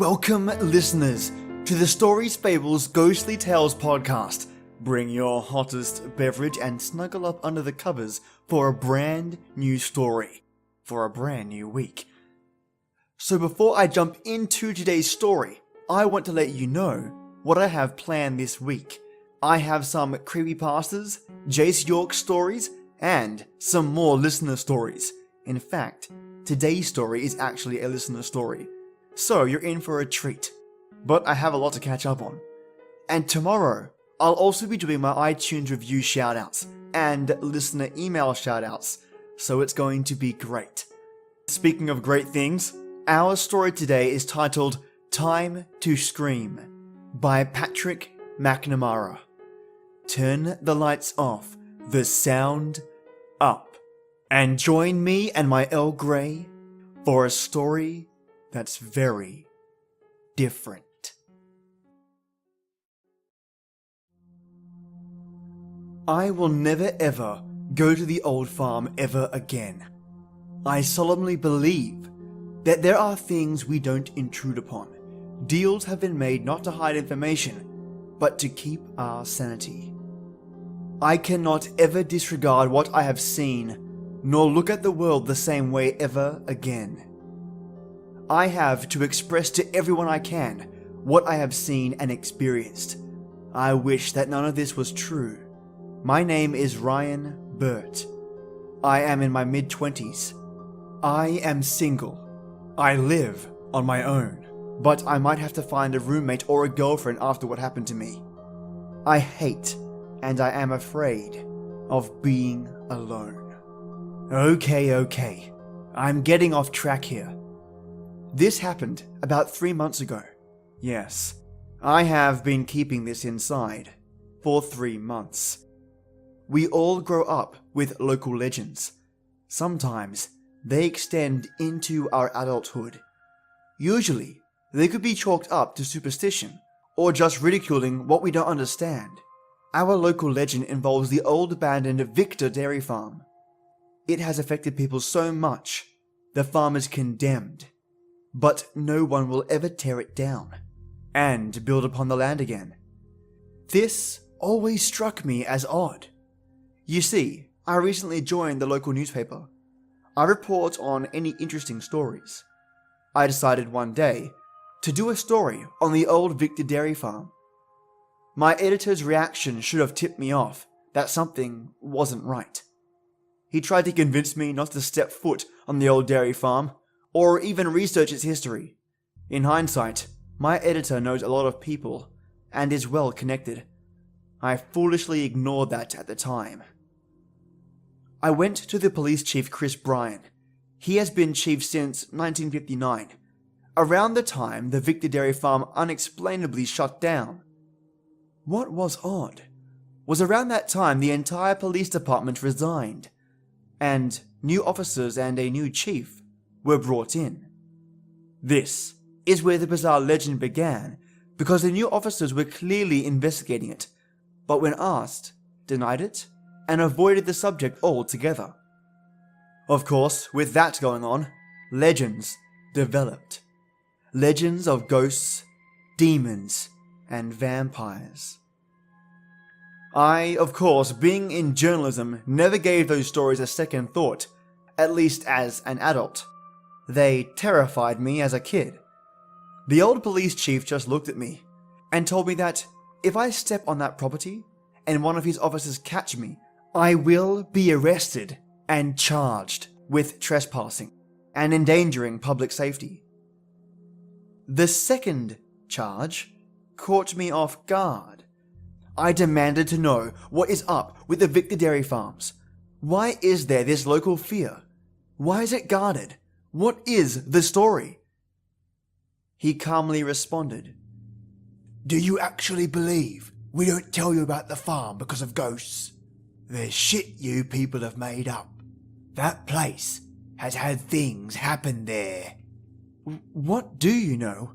Welcome, listeners, to the Stories, Fables, Ghostly Tales podcast. Bring your hottest beverage and snuggle up under the covers for a brand new story, for a brand new week. So before I jump into today's story, I want to let you know what I have planned this week. I have some creepypastas, Jace York stories, and some more listener stories. In fact, today's story is actually a listener story. So you're in for a treat. But I have a lot to catch up on. And tomorrow, I'll also be doing my iTunes review shoutouts and listener email shoutouts, so it's going to be great. Speaking of great things, our story today is titled Time to Scream by Patrick McNamara. Turn the lights off, the sound up, and join me and my Earl Grey for a story that's very different. I will never ever go to the old farm ever again. I solemnly believe that there are things we don't intrude upon. Deals have been made not to hide information, but to keep our sanity. I cannot ever disregard what I have seen, nor look at the world the same way ever again. I have to express to everyone I can what I have seen and experienced. I wish that none of this was true. My name is Ryan Burt. I am in my mid-20s. I am single. I live on my own, but I might have to find a roommate or a girlfriend after what happened to me. I hate and I am afraid of being alone. Okay. I'm getting off track here. This happened about 3 months ago. Yes, I have been keeping this inside for 3 months. We all grow up with local legends. Sometimes they extend into our adulthood. Usually, they could be chalked up to superstition or just ridiculing what we don't understand. Our local legend involves the old abandoned Victor dairy farm. It has affected people so much, the farm is condemned. But no one will ever tear it down and build upon the land again. This always struck me as odd. You see, I recently joined the local newspaper. I report on any interesting stories. I decided one day to do a story on the old Victor dairy farm. My editor's reaction should have tipped me off that something wasn't right. He tried to convince me not to step foot on the old dairy farm, or even research its history. In hindsight, my editor knows a lot of people and is well connected. I foolishly ignored that at the time. I went to the police chief Chris Bryan. He has been chief since 1959, around the time the Victor dairy farm unexplainably shut down. What was odd was around that time the entire police department resigned, and new officers and a new chief were brought in. This is where the bizarre legend began, because the new officers were clearly investigating it, but when asked, denied it, and avoided the subject altogether. Of course, with that going on, legends developed. Legends of ghosts, demons, and vampires. I, of course, being in journalism, never gave those stories a second thought, at least as an adult. They terrified me as a kid. The old police chief just looked at me and told me that if I step on that property and one of his officers catch me, I will be arrested and charged with trespassing and endangering public safety. The second charge caught me off guard. I demanded to know what is up with the Victor dairy farms. Why is there this local fear? Why is it guarded? What is the story? He calmly responded, "Do you actually believe we don't tell you about the farm because of ghosts? There's shit you people have made up. That place has had things happen there." "What do you know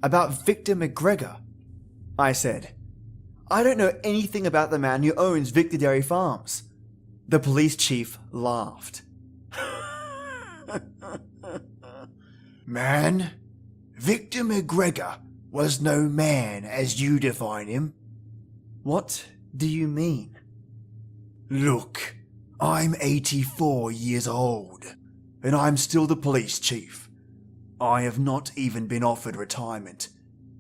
about Victor McGregor?" I said. "I don't know anything about the man who owns Victor Dairy Farms." The police chief laughed. "Man, Victor McGregor was no man as you define him. What do you mean? Look, I'm 84 years old, and I'm still the police chief. I have not even been offered retirement.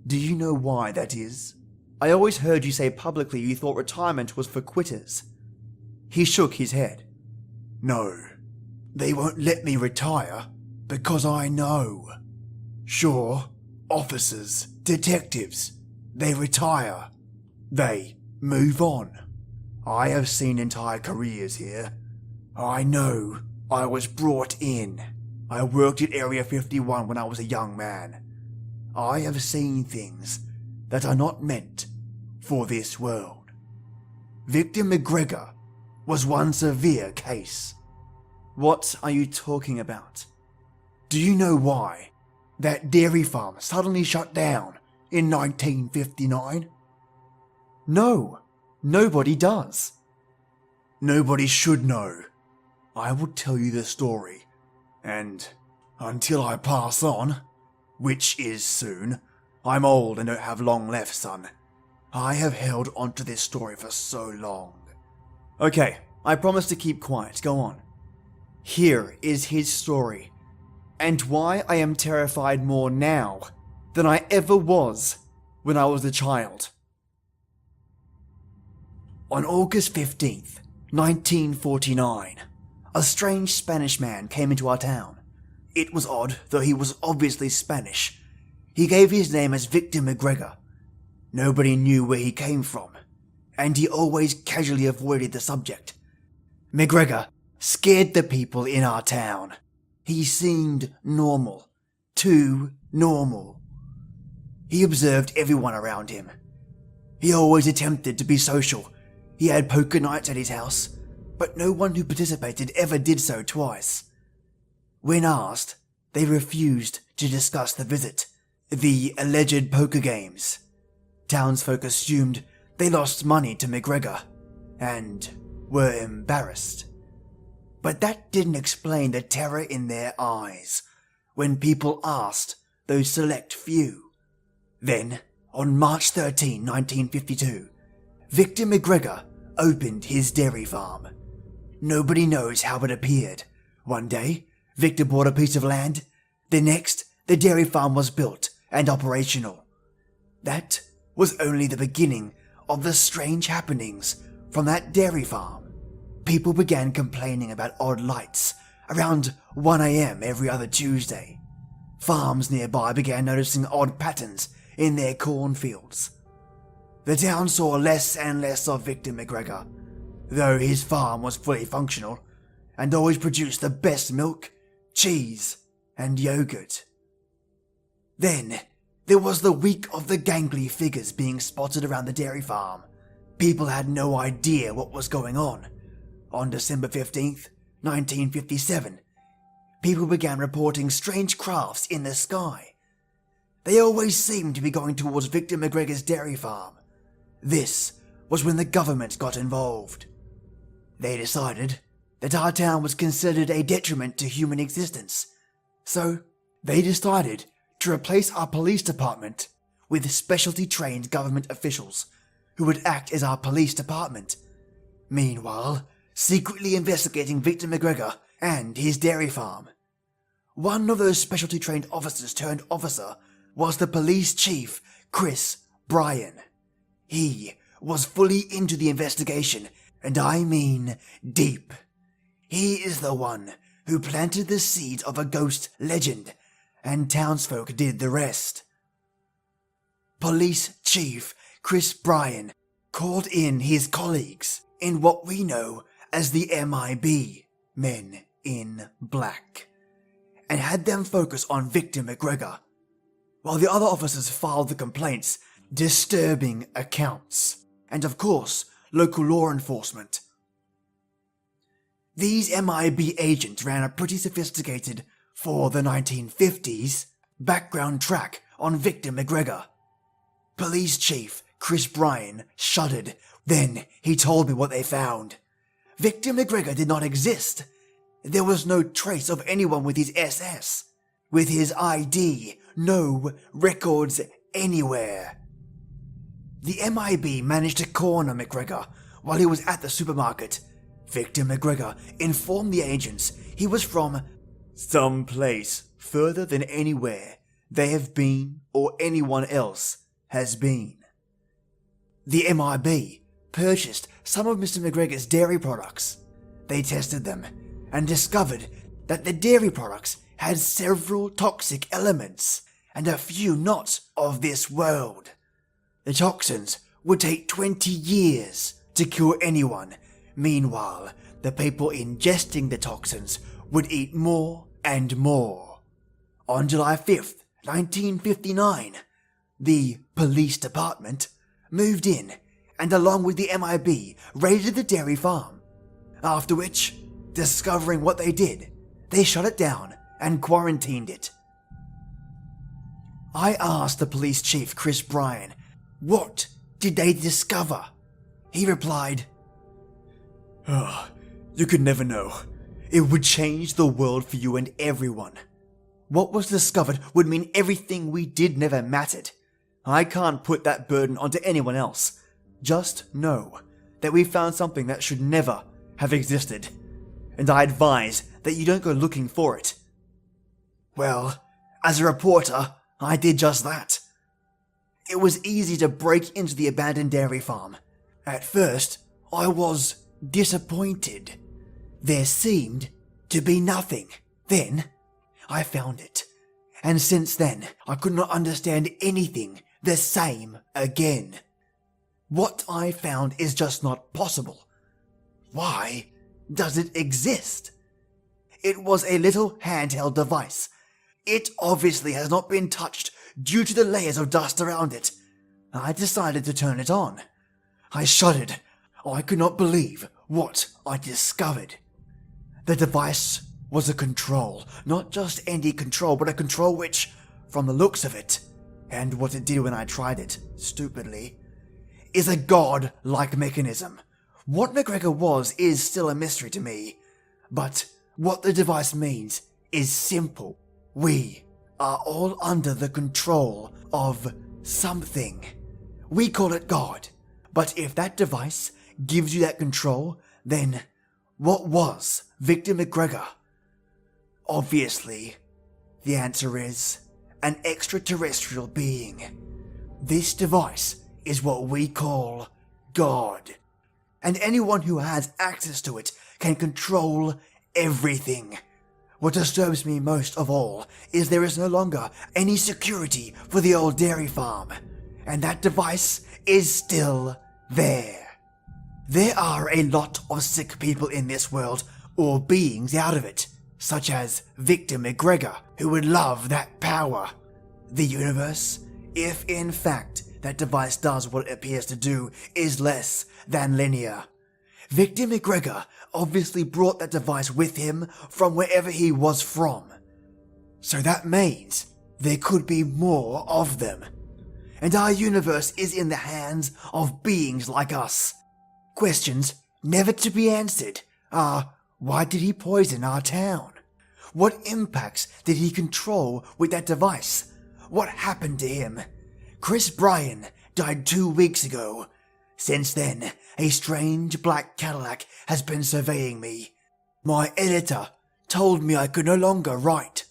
Do you know why that is? I always heard you say publicly you thought retirement was for quitters. He shook his head. No, they won't let me retire because I know. Sure, officers, detectives, they retire. They move on. I have seen entire careers here. I know I was brought in. I worked at Area 51 when I was a young man. I have seen things that are not meant for this world. Victor McGregor was one severe case. What are you talking about? Do you know why that dairy farm suddenly shut down in 1959? No, nobody does. Nobody should know. I will tell you the story, and until I pass on, which is soon, I'm old and don't have long left, son. I have held onto this story for so long. Okay, I promise to keep quiet. Go on. Here is his story, and why I am terrified more now than I ever was when I was a child. On August 15th, 1949, a strange Spanish man came into our town. It was odd, though he was obviously Spanish. He gave his name as Victor McGregor. Nobody knew where he came from, and he always casually avoided the subject. McGregor scared the people in our town. He seemed normal. Too normal. He observed everyone around him. He always attempted to be social. He had poker nights at his house, but no one who participated ever did so twice. When asked, they refused to discuss the visit, the alleged poker games. Townsfolk assumed they lost money to McGregor, and were embarrassed. But that didn't explain the terror in their eyes when people asked those select few. Then, on March 13, 1952, Victor McGregor opened his dairy farm. Nobody knows how it appeared. One day, Victor bought a piece of land. The next, the dairy farm was built and operational. That was only the beginning of the strange happenings from that dairy farm. People began complaining about odd lights around 1 a.m. every other Tuesday. Farms nearby began noticing odd patterns in their cornfields. The town saw less and less of Victor McGregor, though his farm was fully functional and always produced the best milk, cheese, and yogurt. Then, there was the week of the gangly figures being spotted around the dairy farm. People had no idea what was going on. On December 15th, 1957, people began reporting strange crafts in the sky. They always seemed to be going towards Victor McGregor's dairy farm. This was when the government got involved. They decided that our town was considered a detriment to human existence, so they decided to replace our police department with specialty trained government officials who would act as our police department. Meanwhile, secretly investigating Victor McGregor and his dairy farm. One of those specialty trained officers turned officer was the police chief, Chris Bryan. He was fully into the investigation, and I mean deep. He is the one who planted the seeds of a ghost legend, and townsfolk did the rest. Police Chief Chris Bryan called in his colleagues in what we know as the MIB, Men in Black, and had them focus on Victor McGregor, while the other officers filed the complaints, disturbing accounts, and of course, local law enforcement. These MIB agents ran a pretty sophisticated, for the 1950s, background track on Victor McGregor. Police Chief Chris Bryan shuddered. Then he told me what they found. Victor McGregor did not exist. There was no trace of anyone with his SS. With his ID, no records anywhere. The MIB managed to corner McGregor while he was at the supermarket. Victor McGregor informed the agents he was from some place further than anywhere they have been or anyone else has been. The MIB purchased some of Mr. McGregor's dairy products. They tested them and discovered that the dairy products had several toxic elements and a few not of this world. The toxins would take 20 years to cure anyone. Meanwhile, the people ingesting the toxins would eat more and more. On July 5th, 1959, the police department moved in and along with the MIB raided the dairy farm. After which, discovering what they did, they shut it down and quarantined it. I asked the police chief, Chris Bryan, what did they discover? He replied, You could never know. It would change the world for you and everyone. What was discovered would mean everything we did never mattered. I can't put that burden onto anyone else. Just know that we found something that should never have existed, and I advise that you don't go looking for it. Well, as a reporter, I did just that. It was easy to break into the abandoned dairy farm. At first, I was disappointed. There seemed to be nothing. Then, I found it. And since then, I could not understand anything the same again. What I found is just not possible. Why does it exist? It was a little handheld device. It obviously has not been touched due to the layers of dust around it. I decided to turn it on. I shuddered. I could not believe what I discovered. The device was a control, not just any control, but a control which, from the looks of it, and what it did when I tried it, stupidly, is a god-like mechanism. What McGregor was is still a mystery to me, but what the device means is simple. We are all under the control of something. We call it God, but if that device gives you that control, then what was Victor McGregor? Obviously, the answer is an extraterrestrial being. This device is what we call God, and anyone who has access to it can control everything. What disturbs me most of all is there is no longer any security for the old dairy farm, and that device is still there. There are a lot of sick people in this world, or beings out of it, such as Victor McGregor, who would love that power. The universe, if in fact that device does what it appears to do, is less than linear. Victor McGregor obviously brought that device with him from wherever he was from. So that means there could be more of them. And our universe is in the hands of beings like us. Questions never to be answered are, why did he poison our town? What impacts did he control with that device? What happened to him? Chris Bryan died 2 weeks ago. Since then, a strange black Cadillac has been surveying me. My editor told me I could no longer write.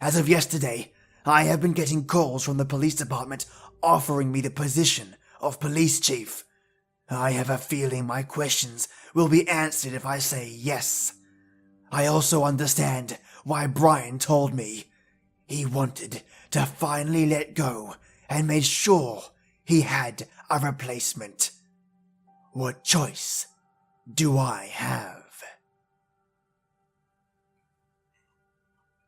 As of yesterday, I have been getting calls from the police department offering me the position of police chief. I have a feeling my questions will be answered if I say yes. I also understand why Bryan told me. He wanted to finally let go and made sure he had a replacement. What choice do I have?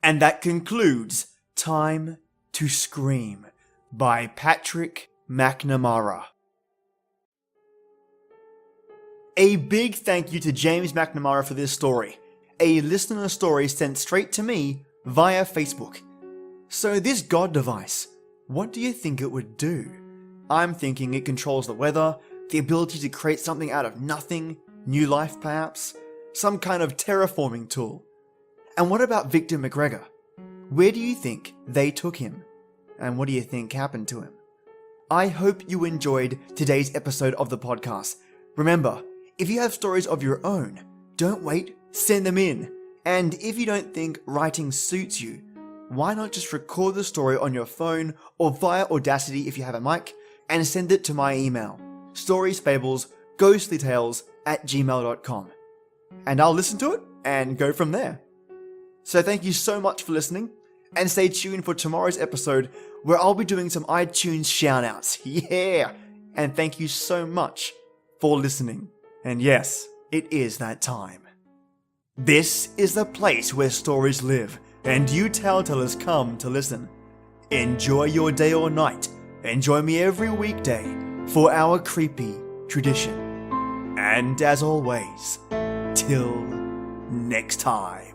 And that concludes Time to Scream by Patrick McNamara. A big thank you to James McNamara for this story, a listener story sent straight to me via Facebook. So this God device, what do you think it would do? I'm thinking it controls the weather, the ability to create something out of nothing, new life perhaps, some kind of terraforming tool. And what about Victor McGregor? Where do you think they took him? And what do you think happened to him? I hope you enjoyed today's episode of the podcast. Remember, if you have stories of your own, don't wait, send them in. And if you don't think writing suits you, why not just record the story on your phone or via Audacity if you have a mic and send it to my email, StoriesFablesGhostlyTales@gmail.com. And I'll listen to it and go from there. So thank you so much for listening, and stay tuned for tomorrow's episode where I'll be doing some iTunes shoutouts. Yeah! And thank you so much for listening. And yes, it is that time. This is the place where stories live, and you telltellers come to listen. Enjoy your day or night, and join me every weekday for our creepy tradition. And as always, till next time.